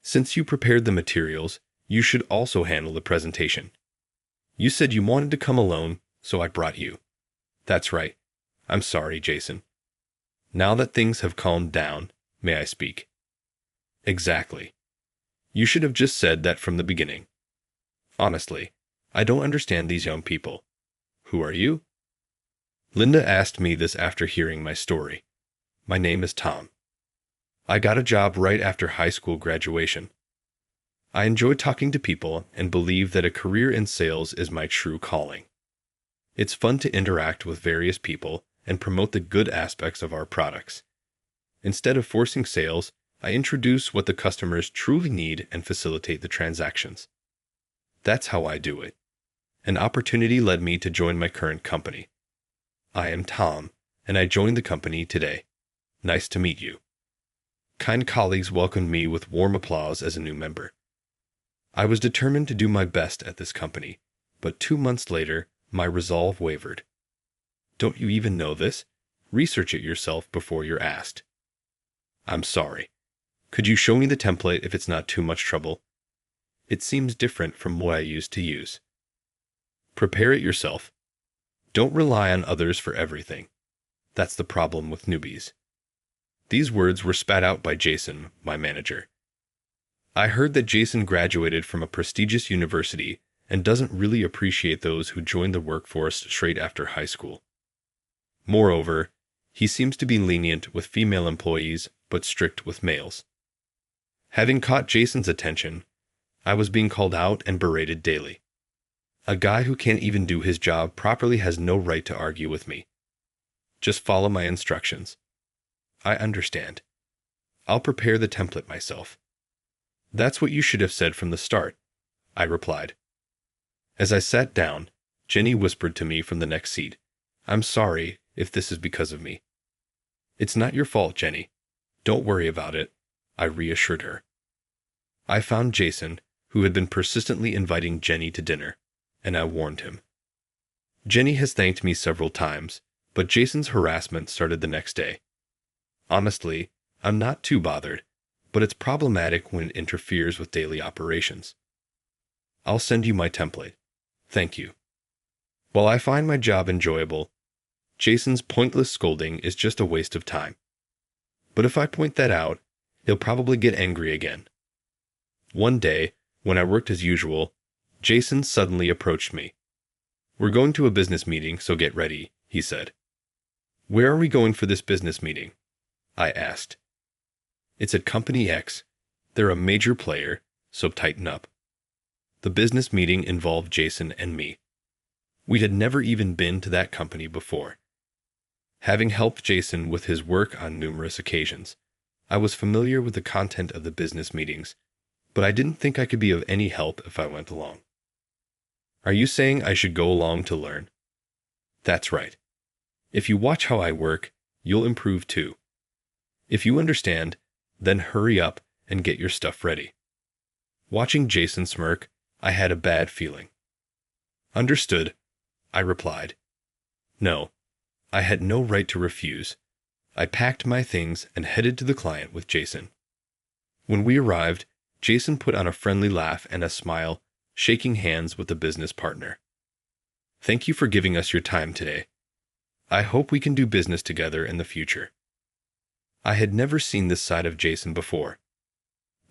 Since you prepared the materials, you should also handle the presentation. You said you wanted to come alone, so I brought you. That's right. I'm sorry, Jason. Now that things have calmed down, may I speak? Exactly. You should have just said that from the beginning. Honestly, I don't understand these young people. Who are you? Linda asked me this after hearing my story. My name is Tom. I got a job right after high school graduation. I enjoy talking to people and believe that a career in sales is my true calling. It's fun to interact with various people and promote the good aspects of our products. Instead of forcing sales, I introduce what the customers truly need and facilitate the transactions. That's how I do it. An opportunity led me to join my current company. I am Tom, and I joined the company today. Nice to meet you. Kind colleagues welcomed me with warm applause as a new member. I was determined to do my best at this company, but 2 months later, my resolve wavered. Don't you even know this? Research it yourself before you're asked. I'm sorry. Could you show me the template if it's not too much trouble? It seems different from what I used to use. Prepare it yourself. Don't rely on others for everything. That's the problem with newbies. These words were spat out by Jason, my manager. I heard that Jason graduated from a prestigious university and doesn't really appreciate those who join the workforce straight after high school. Moreover, he seems to be lenient with female employees but strict with males. Having caught Jason's attention, I was being called out and berated daily. A guy who can't even do his job properly has no right to argue with me. Just follow my instructions. I understand. I'll prepare the template myself. That's what you should have said from the start, I replied. As I sat down, Jenny whispered to me from the next seat, I'm sorry if this is because of me. It's not your fault, Jenny. Don't worry about it, I reassured her. I found Jason, who had been persistently inviting Jenny to dinner, and I warned him. Jenny has thanked me several times, but Jason's harassment started the next day. Honestly, I'm not too bothered, but it's problematic when it interferes with daily operations. I'll send you my template. Thank you. While I find my job enjoyable, Jason's pointless scolding is just a waste of time. But if I point that out, he'll probably get angry again. One day, when I worked as usual, Jason suddenly approached me. We're going to a business meeting, so get ready, he said. Where are we going for this business meeting? I asked. It's at Company X. They're a major player, so tighten up. The business meeting involved Jason and me. We had never even been to that company before. Having helped Jason with his work on numerous occasions, I was familiar with the content of the business meetings, but I didn't think I could be of any help if I went along. Are you saying I should go along to learn? That's right. If you watch how I work, you'll improve too. If you understand, then hurry up and get your stuff ready. Watching Jason smirk, I had a bad feeling. Understood, I replied. No, I had no right to refuse. I packed my things and headed to the client with Jason. When we arrived, Jason put on a friendly laugh and a smile, shaking hands with the business partner. Thank you for giving us your time today. I hope we can do business together in the future. I had never seen this side of Jason before.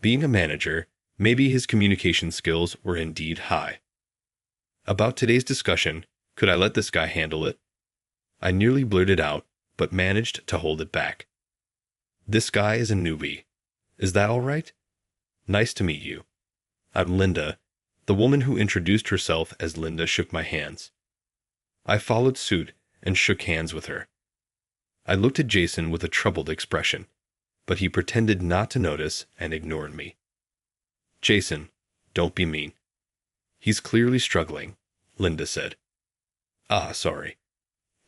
Being a manager, maybe his communication skills were indeed high. About today's discussion, could I let this guy handle it? I nearly blurted out, but managed to hold it back. This guy is a newbie. Is that all right? Nice to meet you. I'm Linda. The woman who introduced herself as Linda shook my hands. I followed suit and shook hands with her. I looked at Jason with a troubled expression, but he pretended not to notice and ignored me. Jason, don't be mean. He's clearly struggling, Linda said. Sorry.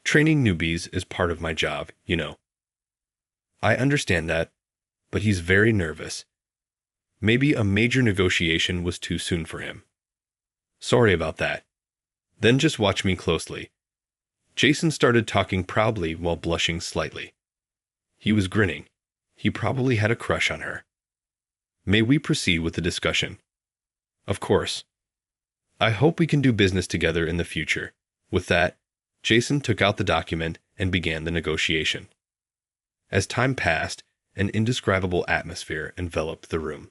Training newbies is part of my job, you know. I understand that, but he's very nervous. Maybe a major negotiation was too soon for him. Sorry about that. Then just watch me closely. Jason started talking proudly while blushing slightly. He was grinning. He probably had a crush on her. May we proceed with the discussion? Of course. I hope we can do business together in the future. With that, Jason took out the document and began the negotiation. As time passed, an indescribable atmosphere enveloped the room.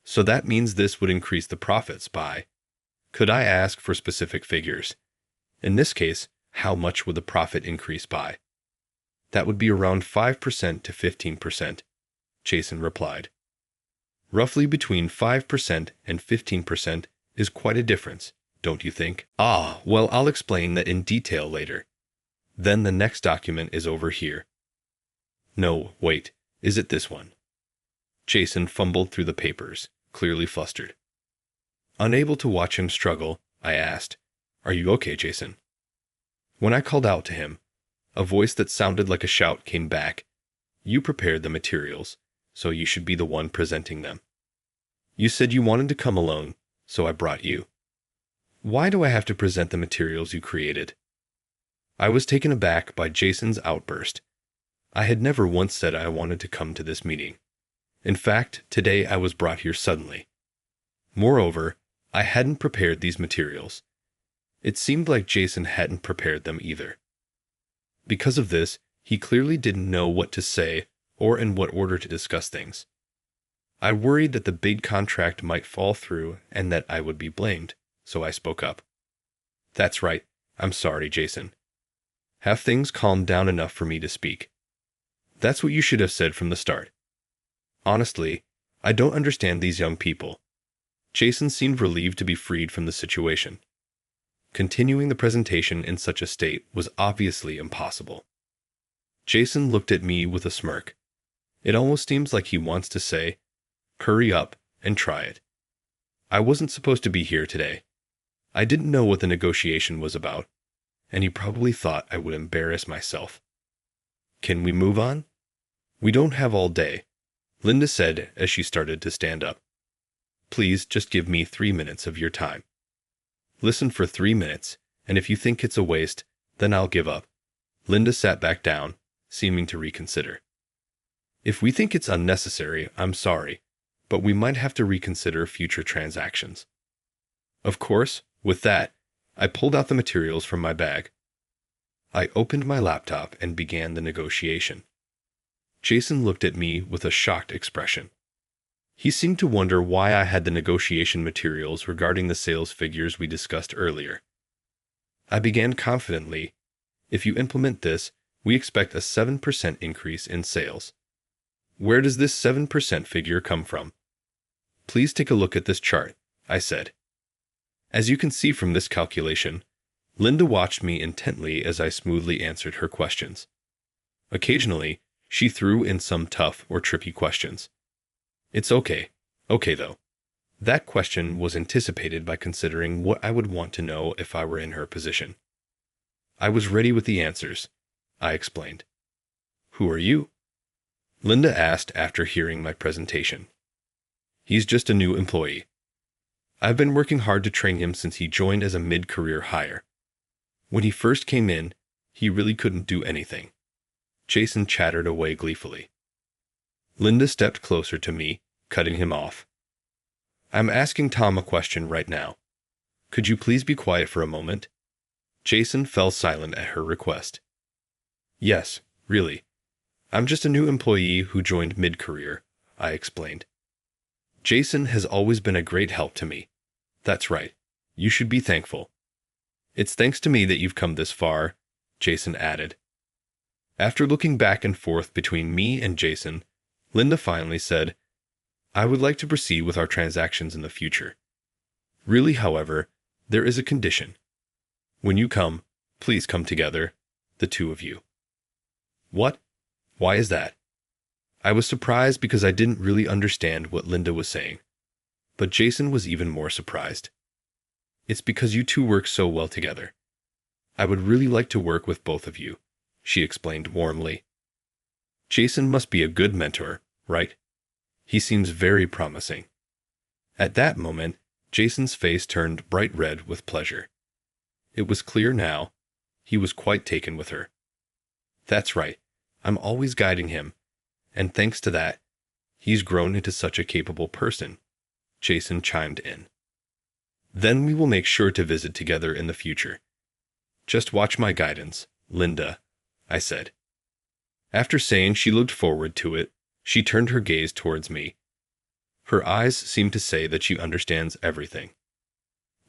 So that means this would increase the profits by... Could I ask for specific figures? In this case, how much would the profit increase by? That would be around 5% to 15%, Jason replied. Roughly between 5% and 15% is quite a difference, don't you think? Ah, well, I'll explain that in detail later. Then the next document is over here. No, wait, is it this one? Jason fumbled through the papers, clearly flustered. Unable to watch him struggle, I asked, "Are you okay, Jason?" When I called out to him, a voice that sounded like a shout came back. You prepared the materials, so you should be the one presenting them. You said you wanted to come alone, so I brought you. Why do I have to present the materials you created? I was taken aback by Jason's outburst. I had never once said I wanted to come to this meeting. In fact, today I was brought here suddenly. Moreover, I hadn't prepared these materials. It seemed like Jason hadn't prepared them either. Because of this, he clearly didn't know what to say or in what order to discuss things. I worried that the big contract might fall through and that I would be blamed, so I spoke up. That's right, I'm sorry, Jason. Have things calmed down enough for me to speak? That's what you should have said from the start. Honestly, I don't understand these young people. Jason seemed relieved to be freed from the situation. Continuing the presentation in such a state was obviously impossible. Jason looked at me with a smirk. It almost seems like he wants to say, "Hurry up and try it." I wasn't supposed to be here today. I didn't know what the negotiation was about, and he probably thought I would embarrass myself. Can we move on? We don't have all day, Linda said as she started to stand up. Please just give me 3 minutes of your time. Listen for 3 minutes, and if you think it's a waste, then I'll give up. Linda sat back down, seeming to reconsider. If we think it's unnecessary, I'm sorry, but we might have to reconsider future transactions. Of course, with that, I pulled out the materials from my bag. I opened my laptop and began the negotiation. Jason looked at me with a shocked expression. He seemed to wonder why I had the negotiation materials regarding the sales figures we discussed earlier. I began confidently, "If you implement this, we expect a 7% increase in sales." Where does this 7% figure come from? Please take a look at this chart, I said. As you can see from this calculation, Linda watched me intently as I smoothly answered her questions. Occasionally, she threw in some tough or tricky questions. It's okay though. That question was anticipated by considering what I would want to know if I were in her position. I was ready with the answers, I explained. Who are you? Linda asked after hearing my presentation. He's just a new employee. I've been working hard to train him since he joined as a mid-career hire. When he first came in, he really couldn't do anything. Jason chattered away gleefully. Linda stepped closer to me, cutting him off. I'm asking Tom a question right now. Could you please be quiet for a moment? Jason fell silent at her request. Yes, really. I'm just a new employee who joined mid-career, I explained. Jason has always been a great help to me. That's right. You should be thankful. It's thanks to me that you've come this far, Jason added. After looking back and forth between me and Jason, Linda finally said, I would like to proceed with our transactions in the future. Really, however, there is a condition. When you come, please come together, the two of you. What? Why is that? I was surprised because I didn't really understand what Linda was saying. But Jason was even more surprised. It's because you two work so well together. I would really like to work with both of you, she explained warmly. Jason must be a good mentor, right? He seems very promising. At that moment, Jason's face turned bright red with pleasure. It was clear now. He was quite taken with her. That's right. I'm always guiding him. And thanks to that, He's grown into such a capable person, Jason chimed in. Then we will make sure to visit together in the future. Just watch my guidance, Linda, I said. After saying she looked forward to it, she turned her gaze towards me. Her eyes seemed to say that she understands everything.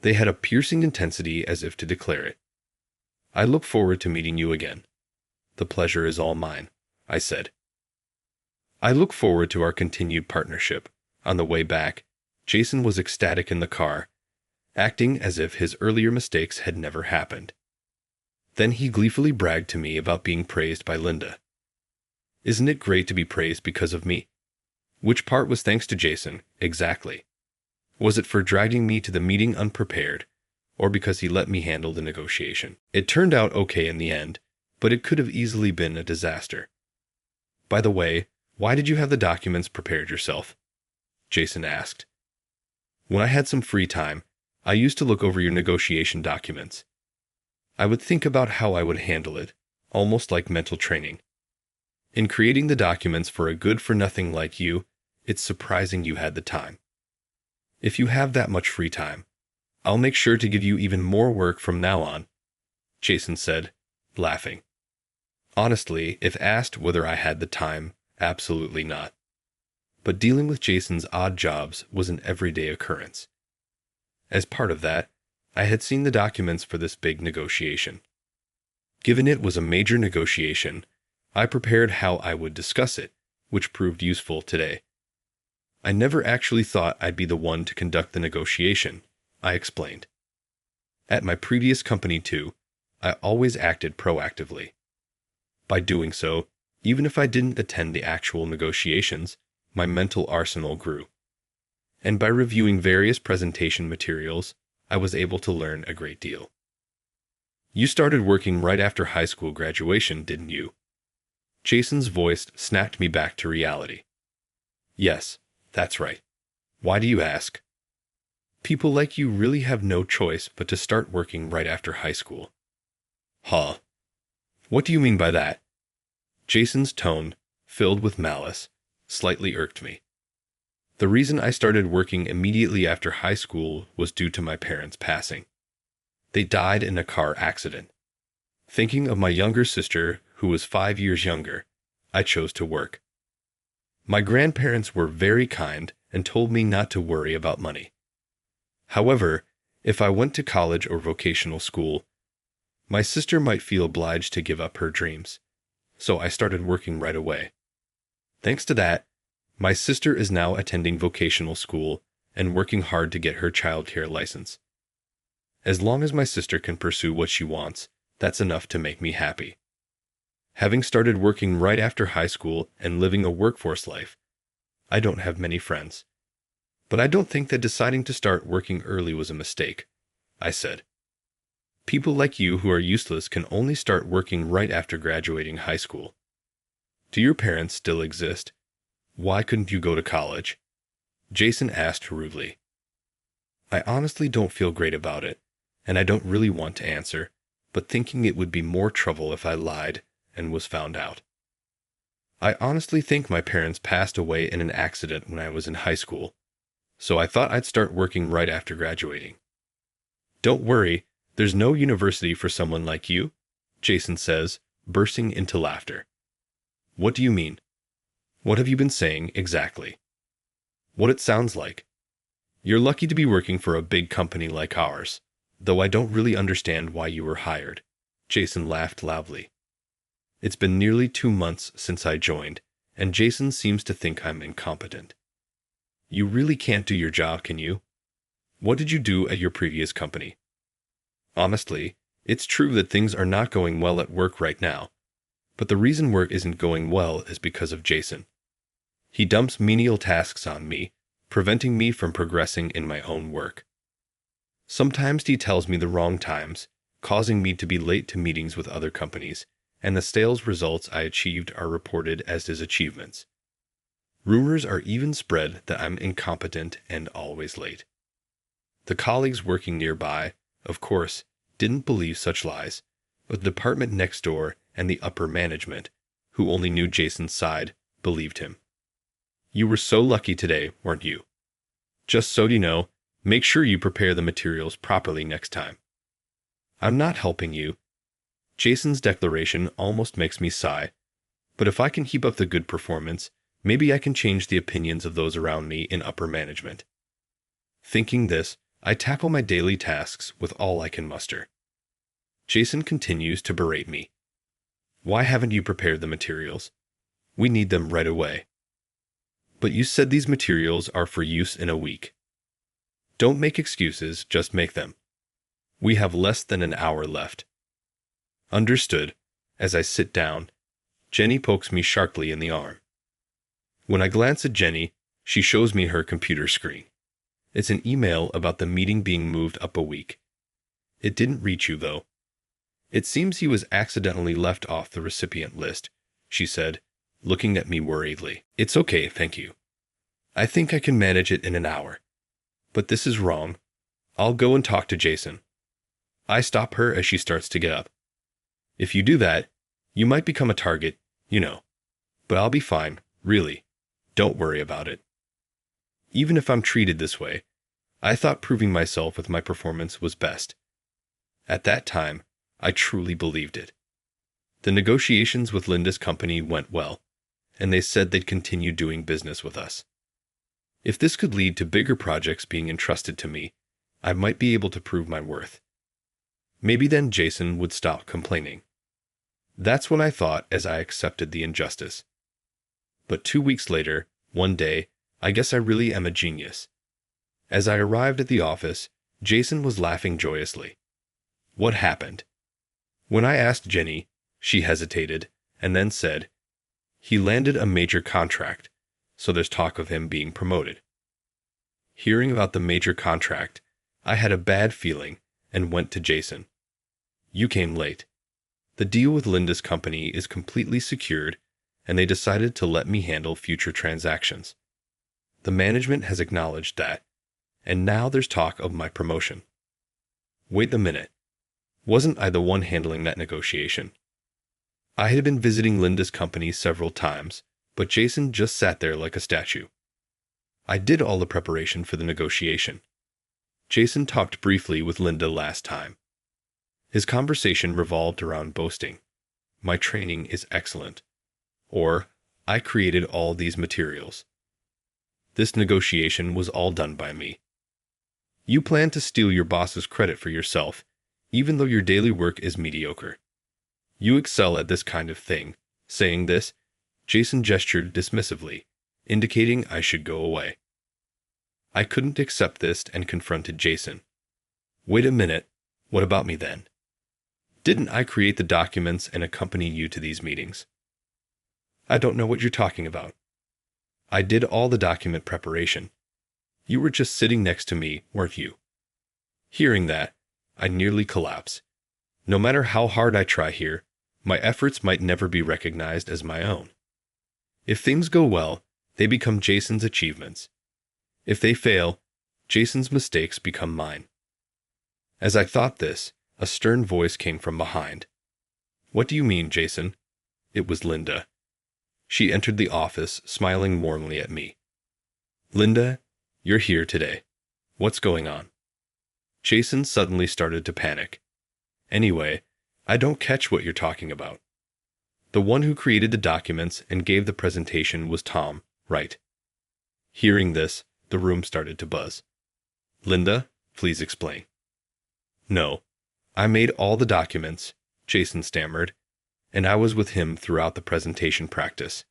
They had a piercing intensity as if to declare it. I look forward to meeting you again. The pleasure is all mine, I said. I look forward to our continued partnership. On the way back, Jason was ecstatic in the car, acting as if his earlier mistakes had never happened. Then he gleefully bragged to me about being praised by Linda. Isn't it great to be praised because of me? Which part was thanks to Jason, exactly? Was it for dragging me to the meeting unprepared, or because he let me handle the negotiation? It turned out okay in the end, but it could have easily been a disaster. By the way, why did you have the documents prepared yourself? Jason asked. When I had some free time, I used to look over your negotiation documents. I would think about how I would handle it, almost like mental training. In creating the documents for a good-for-nothing like you, it's surprising you had the time. If you have that much free time, I'll make sure to give you even more work from now on, Jason said, laughing. Honestly, if asked whether I had the time, absolutely not. But dealing with Jason's odd jobs was an everyday occurrence. As part of that, I had seen the documents for this big negotiation. Given it was a major negotiation, I prepared how I would discuss it, which proved useful today. I never actually thought I'd be the one to conduct the negotiation, I explained. At my previous company too, I always acted proactively. By doing so, even if I didn't attend the actual negotiations, my mental arsenal grew. And by reviewing various presentation materials, I was able to learn a great deal. You started working right after high school graduation, didn't you? Jason's voice snapped me back to reality. Yes, that's right. Why do you ask? People like you really have no choice but to start working right after high school. Huh? What do you mean by that? Jason's tone, filled with malice, slightly irked me. The reason I started working immediately after high school was due to my parents passing. They died in a car accident. Thinking of my younger sister, who was 5 years younger, I chose to work. My grandparents were very kind and told me not to worry about money. However, if I went to college or vocational school, my sister might feel obliged to give up her dreams, so I started working right away. Thanks to that, my sister is now attending vocational school and working hard to get her childcare license. As long as my sister can pursue what she wants, that's enough to make me happy. Having started working right after high school and living a workforce life, I don't have many friends. But I don't think that deciding to start working early was a mistake, I said. People like you who are useless can only start working right after graduating high school. Do your parents still exist? Why couldn't you go to college? Jason asked rudely. I honestly don't feel great about it, and I don't really want to answer, but thinking it would be more trouble if I lied and was found out. I honestly think my parents passed away in an accident when I was in high school, so I thought I'd start working right after graduating. Don't worry, there's no university for someone like you, Jason says, bursting into laughter. What do you mean? What have you been saying exactly? What it sounds like. You're lucky to be working for a big company like ours, though I don't really understand why you were hired. Jason laughed loudly. It's been nearly 2 months since I joined, and Jason seems to think I'm incompetent. You really can't do your job, can you? What did you do at your previous company? Honestly, it's true that things are not going well at work right now, but the reason work isn't going well is because of Jason. He dumps menial tasks on me, preventing me from progressing in my own work. Sometimes he tells me the wrong times, causing me to be late to meetings with other companies, and the sales results I achieved are reported as his achievements. Rumors are even spread that I'm incompetent and always late. The colleagues working nearby, of course, didn't believe such lies, but the department next door and the upper management, who only knew Jason's side, believed him. You were so lucky today, weren't you? Just so you know, make sure you prepare the materials properly next time. I'm not helping you. Jason's declaration almost makes me sigh, but if I can keep up the good performance, maybe I can change the opinions of those around me in upper management. Thinking this, I tackle my daily tasks with all I can muster. Jason continues to berate me. Why haven't you prepared the materials? We need them right away. But you said these materials are for use in a week. Don't make excuses, just make them. We have less than an hour left. Understood. As I sit down, Jenny pokes me sharply in the arm. When I glance at Jenny, she shows me her computer screen. It's an email about the meeting being moved up a week. It didn't reach you, though. It seems he was accidentally left off the recipient list, she said, looking at me worriedly. It's okay, thank you. I think I can manage it in an hour. But this is wrong. I'll go and talk to Jason. I stop her as she starts to get up. If you do that, you might become a target, you know. But I'll be fine, really. Don't worry about it. Even if I'm treated this way, I thought proving myself with my performance was best. At that time, I truly believed it. The negotiations with Linda's company went well, and they said they'd continue doing business with us. If this could lead to bigger projects being entrusted to me, I might be able to prove my worth. Maybe then Jason would stop complaining. That's what I thought as I accepted the injustice. But 2 weeks later, one day, I guess I really am a genius. As I arrived at the office, Jason was laughing joyously. What happened? When I asked Jenny, she hesitated, and then said, he landed a major contract, so there's talk of him being promoted. Hearing about the major contract, I had a bad feeling and went to Jason. You came late. The deal with Linda's company is completely secured, and they decided to let me handle future transactions. The management has acknowledged that, and now there's talk of my promotion. Wait a minute. Wasn't I the one handling that negotiation? I had been visiting Linda's company several times, but Jason just sat there like a statue. I did all the preparation for the negotiation. Jason talked briefly with Linda last time. His conversation revolved around boasting. My training is excellent. Or, I created all these materials. This negotiation was all done by me. You plan to steal your boss's credit for yourself, even though your daily work is mediocre. You excel at this kind of thing. Saying this, Jason gestured dismissively, indicating I should go away. I couldn't accept this and confronted Jason. Wait a minute, what about me then? Didn't I create the documents and accompany you to these meetings? I don't know what you're talking about. I did all the document preparation. You were just sitting next to me, weren't you? Hearing that, I nearly collapsed. No matter how hard I try here, my efforts might never be recognized as my own. If things go well, they become Jason's achievements. If they fail, Jason's mistakes become mine. As I thought this, a stern voice came from behind. What do you mean, Jason? It was Linda. She entered the office, smiling warmly at me. Linda, you're here today. What's going on? Jason suddenly started to panic. Anyway, I don't catch what you're talking about. The one who created the documents and gave the presentation was Tom, right? Hearing this, the room started to buzz. Linda, please explain. No, I made all the documents, Jason stammered, and I was with him throughout the presentation practice.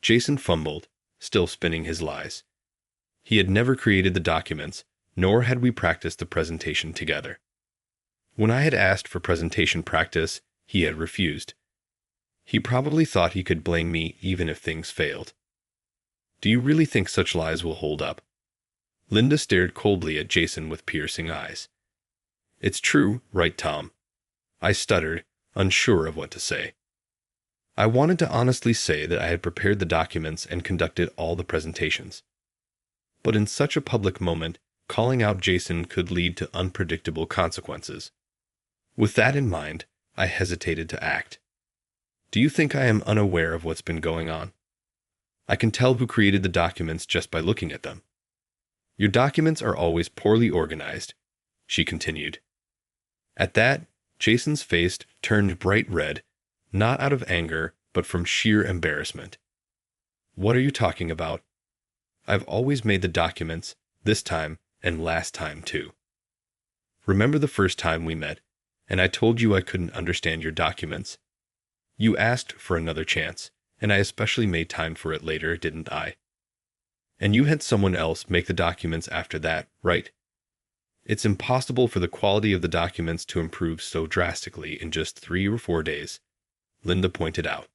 Jason fumbled, still spinning his lies. He had never created the documents, nor had we practiced the presentation together. When I had asked for presentation practice, he had refused. He probably thought he could blame me even if things failed. Do you really think such lies will hold up? Linda stared coldly at Jason with piercing eyes. It's true, right, Tom? I stuttered, unsure of what to say. I wanted to honestly say that I had prepared the documents and conducted all the presentations. But in such a public moment, calling out Jason could lead to unpredictable consequences. With that in mind, I hesitated to act. Do you think I am unaware of what's been going on? I can tell who created the documents just by looking at them. Your documents are always poorly organized, she continued. At that, Jason's face turned bright red, not out of anger, but from sheer embarrassment. What are you talking about? I've always made the documents, this time and last time too. Remember the first time we met, and I told you I couldn't understand your documents. You asked for another chance, and I especially made time for it later, didn't I? And you had someone else make the documents after that, right? It's impossible for the quality of the documents to improve so drastically in just 3 or 4 days, Linda pointed out.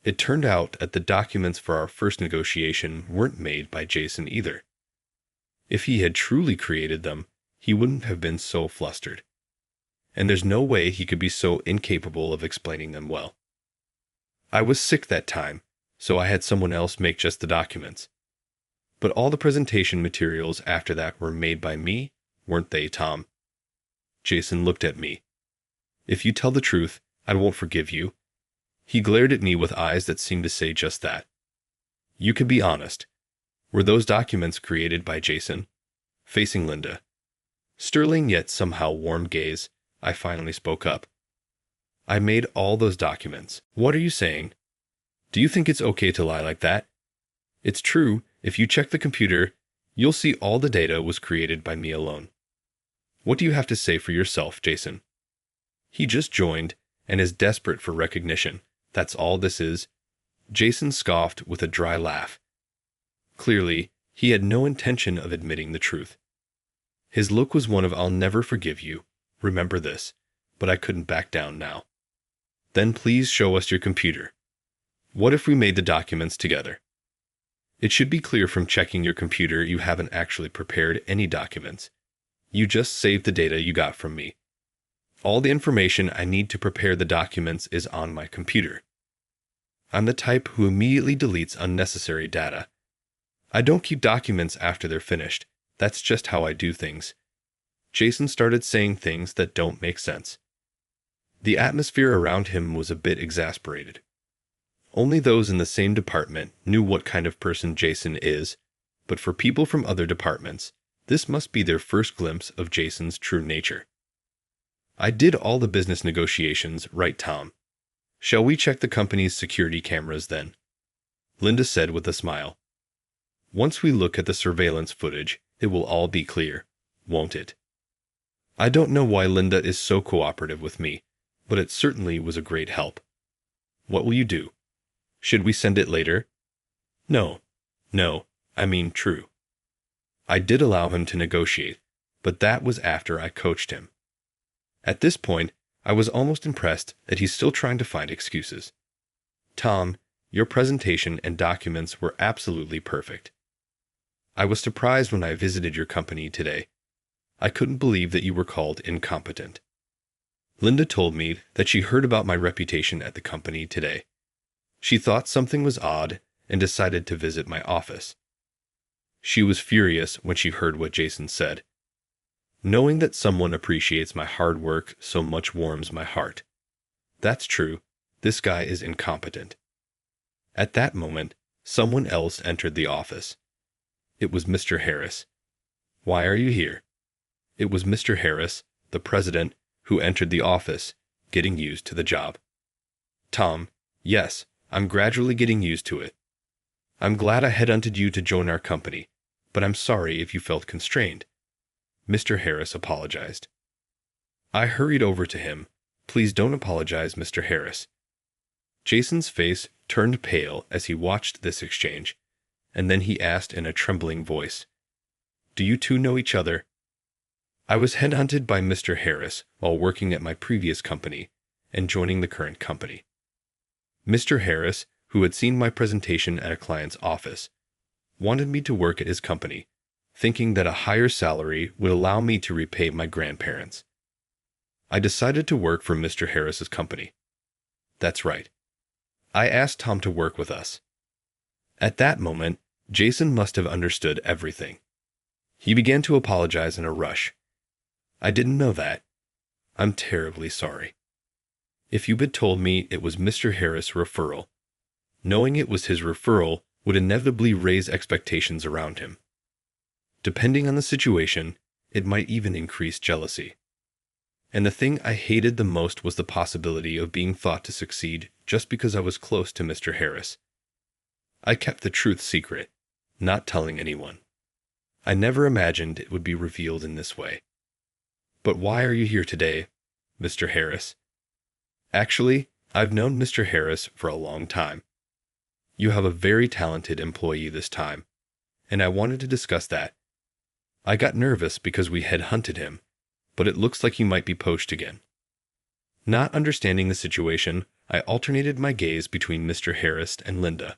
It turned out that the documents for our first negotiation weren't made by Jason either. If he had truly created them, he wouldn't have been so flustered. And there's no way he could be so incapable of explaining them well. I was sick that time, so I had someone else make just the documents. But all the presentation materials after that were made by me, weren't they, Tom? Jason looked at me. If you tell the truth, I won't forgive you. He glared at me with eyes that seemed to say just that. You can be honest. Were those documents created by Jason? Facing Linda. Sterling yet somehow warm gaze, I finally spoke up. I made all those documents. What are you saying? Do you think it's okay to lie like that? It's true. If you check the computer, you'll see all the data was created by me alone. What do you have to say for yourself, Jason? He just joined and is desperate for recognition. That's all this is. Jason scoffed with a dry laugh. Clearly, he had no intention of admitting the truth. His look was one of I'll never forgive you. Remember this. But I couldn't back down now. Then please show us your computer. What if we made the documents together? It should be clear from checking your computer you haven't actually prepared any documents. You just saved the data you got from me. All the information I need to prepare the documents is on my computer. I'm the type who immediately deletes unnecessary data. I don't keep documents after they're finished. That's just how I do things. Jason started saying things that don't make sense. The atmosphere around him was a bit exasperated. Only those in the same department knew what kind of person Jason is, but for people from other departments, this must be their first glimpse of Jason's true nature. I did all the business negotiations, right, Tom? Shall we check the company's security cameras then? Linda said with a smile. Once we look at the surveillance footage, it will all be clear, won't it? I don't know why Linda is so cooperative with me, but it certainly was a great help. What will you do? Should we send it later? No, I mean true. I did allow him to negotiate, but that was after I coached him. At this point, I was almost impressed that he's still trying to find excuses. Tom, your presentation and documents were absolutely perfect. I was surprised when I visited your company today. I couldn't believe that you were called incompetent. Linda told me that she heard about my reputation at the company today. She thought something was odd and decided to visit my office. She was furious when she heard what Jason said. Knowing that someone appreciates my hard work so much warms my heart. That's true. This guy is incompetent. At that moment, someone else entered the office. It was Mr. Harris. Why are you here? It was Mr. Harris, the president, who entered the office, getting used to the job. Tom, yes, I'm gradually getting used to it. I'm glad I headhunted you to join our company, but I'm sorry if you felt constrained. Mr. Harris apologized. I hurried over to him. Please don't apologize, Mr. Harris. Jason's face turned pale as he watched this exchange, and then he asked in a trembling voice, Do you two know each other? I was headhunted by Mr. Harris while working at my previous company and joining the current company. Mr. Harris, who had seen my presentation at a client's office, wanted me to work at his company, thinking that a higher salary would allow me to repay my grandparents. I decided to work for Mr. Harris's company. That's right. I asked Tom to work with us. At that moment, Jason must have understood everything. He began to apologize in a rush. I didn't know that. I'm terribly sorry. If you had told me it was Mr. Harris' referral, knowing it was his referral would inevitably raise expectations around him. Depending on the situation, it might even increase jealousy. And the thing I hated the most was the possibility of being thought to succeed just because I was close to Mr. Harris. I kept the truth secret, not telling anyone. I never imagined it would be revealed in this way. But why are you here today, Mr. Harris? Actually, I've known Mr. Harris for a long time. You have a very talented employee this time, and I wanted to discuss that. I got nervous because we had hunted him, but it looks like he might be poached again. Not understanding the situation, I alternated my gaze between Mr. Harris and Linda.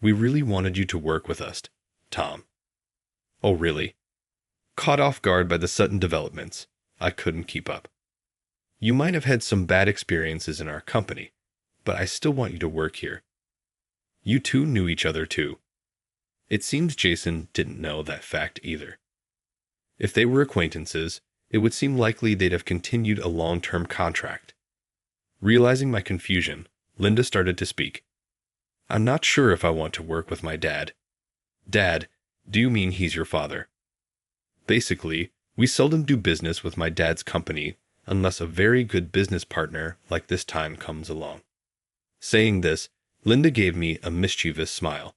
We really wanted you to work with us, Tom. Oh, really? Caught off guard by the sudden developments, I couldn't keep up. You might have had some bad experiences in our company, but I still want you to work here. You two knew each other too. It seems Jason didn't know that fact either. If they were acquaintances, it would seem likely they'd have continued a long-term contract. Realizing my confusion, Linda started to speak. I'm not sure if I want to work with my dad. Dad, do you mean he's your father? Basically, we seldom do business with my dad's company unless a very good business partner like this time comes along. Saying this, Linda gave me a mischievous smile.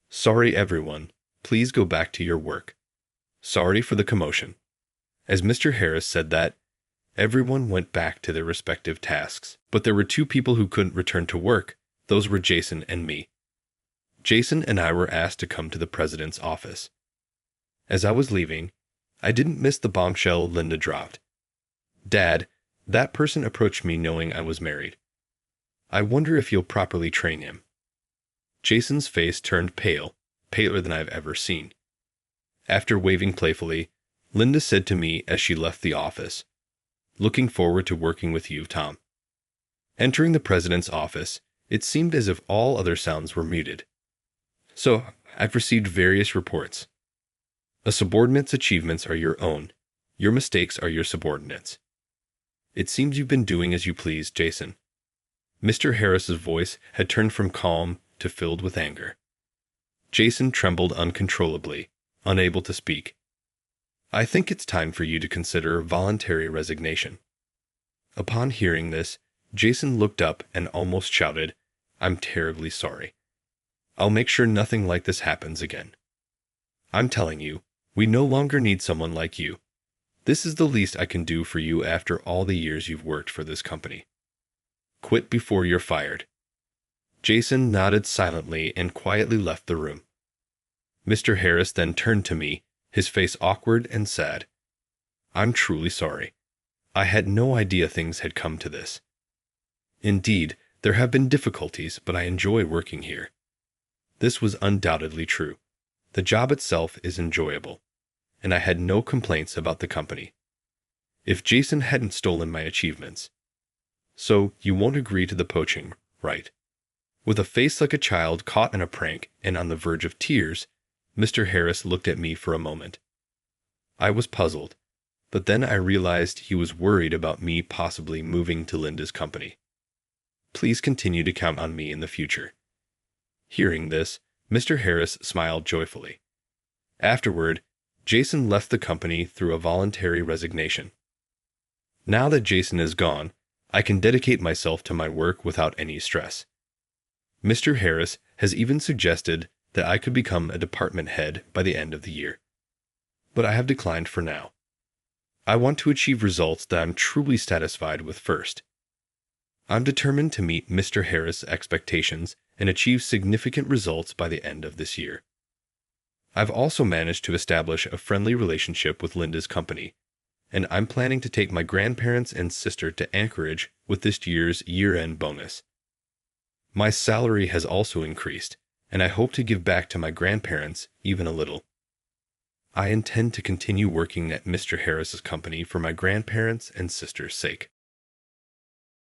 Sorry, everyone. Please go back to your work. Sorry for the commotion. As Mr. Harris said that, everyone went back to their respective tasks. But there were two people who couldn't return to work. Those were Jason and me. Jason and I were asked to come to the president's office. As I was leaving, I didn't miss the bombshell Linda dropped. Dad, that person approached me knowing I was married. I wonder if you'll properly train him. Jason's face turned pale, paler than I've ever seen. After waving playfully, Linda said to me as she left the office, Looking forward to working with you, Tom. Entering the president's office, it seemed as if all other sounds were muted. So, I've received various reports. A subordinate's achievements are your own. Your mistakes are your subordinates. It seems you've been doing as you please, Jason. Mr. Harris's voice had turned from calm to filled with anger. Jason trembled uncontrollably, unable to speak. I think it's time for you to consider voluntary resignation. Upon hearing this, Jason looked up and almost shouted, I'm terribly sorry. I'll make sure nothing like this happens again. I'm telling you, we no longer need someone like you. This is the least I can do for you after all the years you've worked for this company. Quit before you're fired. Jason nodded silently and quietly left the room. Mr. Harris then turned to me, his face awkward and sad. I'm truly sorry. I had no idea things had come to this. Indeed, there have been difficulties, but I enjoy working here. This was undoubtedly true. The job itself is enjoyable, and I had no complaints about the company. If Jason hadn't stolen my achievements. So, you won't agree to the poaching, right? With a face like a child caught in a prank and on the verge of tears, Mr. Harris looked at me for a moment. I was puzzled, but then I realized he was worried about me possibly moving to Linda's company. Please continue to count on me in the future. Hearing this, Mr. Harris smiled joyfully. Afterward, Jason left the company through a voluntary resignation. Now that Jason is gone, I can dedicate myself to my work without any stress. Mr. Harris has even suggested that I could become a department head by the end of the year. But I have declined for now. I want to achieve results that I'm truly satisfied with first. I'm determined to meet Mr. Harris' expectations and achieve significant results by the end of this year. I've also managed to establish a friendly relationship with Linda's company, and I'm planning to take my grandparents and sister to Anchorage with this year's year-end bonus. My salary has also increased, and I hope to give back to my grandparents even a little. I intend to continue working at Mr. Harris's company for my grandparents' and sister's sake.